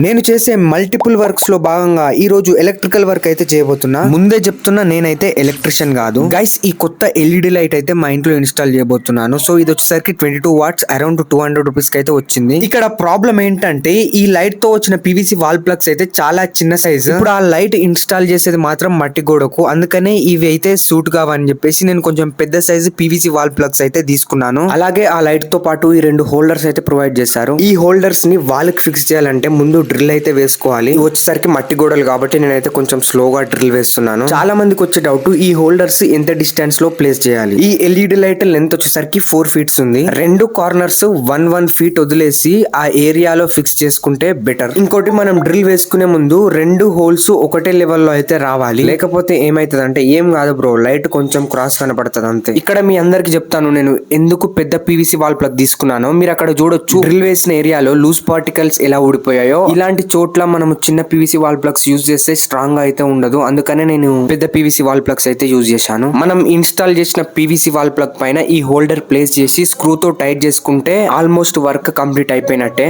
నేను చేసే multiple works లో భాగంగా ఈ రోజు ఎలక్ట్రికల్ వర్క్ అయితే చేయబోతున్నా. ముందే చెప్తున్నా, నేనైతే ఎలక్ట్రిషియన్ కాదు గైస్. ఈ కొత్త ఎల్ఈడి లైట్ అయితే మా ఇంట్లో ఇన్స్టాల్ చేయబోతున్నాను. సో ఇది వచ్చేసరికి 22 వాట్స్ అరౌండ్ 200 రూపీస్ కి అయితే వచ్చింది. ఇక్కడ ప్రాబ్లం ఏంటంటే ఈ లైట్ తో వచ్చిన పీవీసీ వాల్ ప్లగ్స్ అయితే చాలా చిన్న సైజు. ఇప్పుడు ఆ లైట్ ఇన్స్టాల్ చేసేది మాత్రం మట్టి గోడకు, అందుకనే ఇవి అయితే సూట్ కావని చెప్పేసి నేను కొంచెం పెద్ద సైజు పీవీసీ వాల్ ప్లగ్స్ అయితే తీసుకున్నాను. అలాగే ఆ లైట్ తో పాటు ఈ 2 హోల్డర్స్ అయితే ప్రొవైడ్ చేశారు. ఈ హోల్డర్స్ ని వాల్ కి ఫిక్స్ చేయాలంటే ముందు డ్రిల్ అయితే వేసుకోవాలి. వచ్చేసరికి మట్టి గోడలు కాబట్టి నేనైతే కొంచెం స్లోగా డ్రిల్ వేస్తున్నాను. చాలా మందికి వచ్చే డౌట్, ఈ హోల్డర్స్ ఎంత డిస్టెన్స్ లో ప్లేస్ చేయాలి. ఈ ఎల్ఈడి లైట్ లెంత్ వచ్చేసరికి 4 ఫీట్స్ ఉంది. 2 కార్నర్స్ 1 ఫీట్ వదిలేసి ఆ ఏరియాలో ఫిక్స్ చేసుకుంటే బెటర్. ఇంకోటి, మనం డ్రిల్ వేసుకునే ముందు 2 హోల్స్ ఒకటే లెవెల్ లో అయితే రావాలి. లేకపోతే ఏమైతుంది అంటే, ఏం కాదు బ్రో, లైట్ కొంచెం క్రాస్ కనపడుతుంది అంతే. ఇక్కడ మీ అందరికి చెప్తాను నేను ఎందుకు పెద్ద పీవీసీ వాల్ ప్లగ్ తీసుకున్నాను. మీరు అక్కడ చూడొచ్చు, డ్రిల్ వేసిన ఏరియాలో లూజ్ పార్టికల్స్ ఎలా ఊడిపోయాయో. ఇలాంటి చోట్ల మనం చిన్న పీవీసీ వాల్ ప్లగ్స్ యూజ్ చేస్తే స్ట్రాంగ్ గా అయితే ఉండదు. అందుకనే నేను పెద్ద పీవీసీ వాల్ ప్లగ్స్ అయితే యూజ్ చేశాను. మనం ఇన్స్టాల్ చేసిన పీవీసీ వాల్ ప్లగ్ పైన ఈ హోల్డర్ ప్లేస్ చేసి స్క్రూతో టైట్ చేసుకుంటే ఆల్మోస్ట్ వర్క్ కంప్లీట్ అయిపోయినట్టే.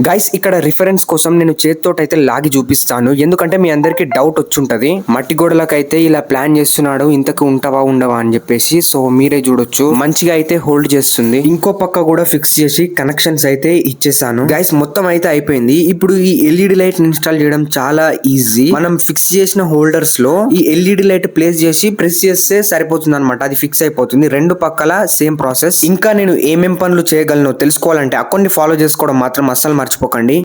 గైస్, ఇక్కడ రిఫరెన్స్ కోసం నేను చేతితోటైతే లాగి చూపిస్తాను, ఎందుకంటే మీ అందరికి డౌట్ వచ్చుంటది మట్టి గోడలకైతే ఇలా ప్లాన్ చేస్తున్నాడు, ఇంతకు ఉంటావా ఉండవా అని చెప్పేసి. సో మీరే చూడొచ్చు, మంచిగా అయితే హోల్డ్ చేస్తుంది. ఇంకో పక్క కూడా ఫిక్స్ చేసి కనెక్షన్స్ అయితే ఇచ్చేసాను. గైస్, మొత్తం అయితే అయిపోయింది. ఇప్పుడు ఈ ఎల్ఈడి లైట్ ఇన్స్టాల్ చేయడం చాలా ఈజీ. మనం ఫిక్స్ చేసిన హోల్డర్స్ లో ఈ ఎల్ఈడి లైట్ ప్లేస్ చేసి ప్రెస్ చేస్తే సరిపోతుంది అనమాట. అది ఫిక్స్ అయిపోతుంది. 2 పక్కల సేమ్ ప్రాసెస్. ఇంకా నేను ఏమేం పనులు చేయగలను తెలుసుకోవాలంటే అకౌంట్ ని ఫాలో చేసుకోవడం మాత్రం అస్సలు మర్చిపోకండి.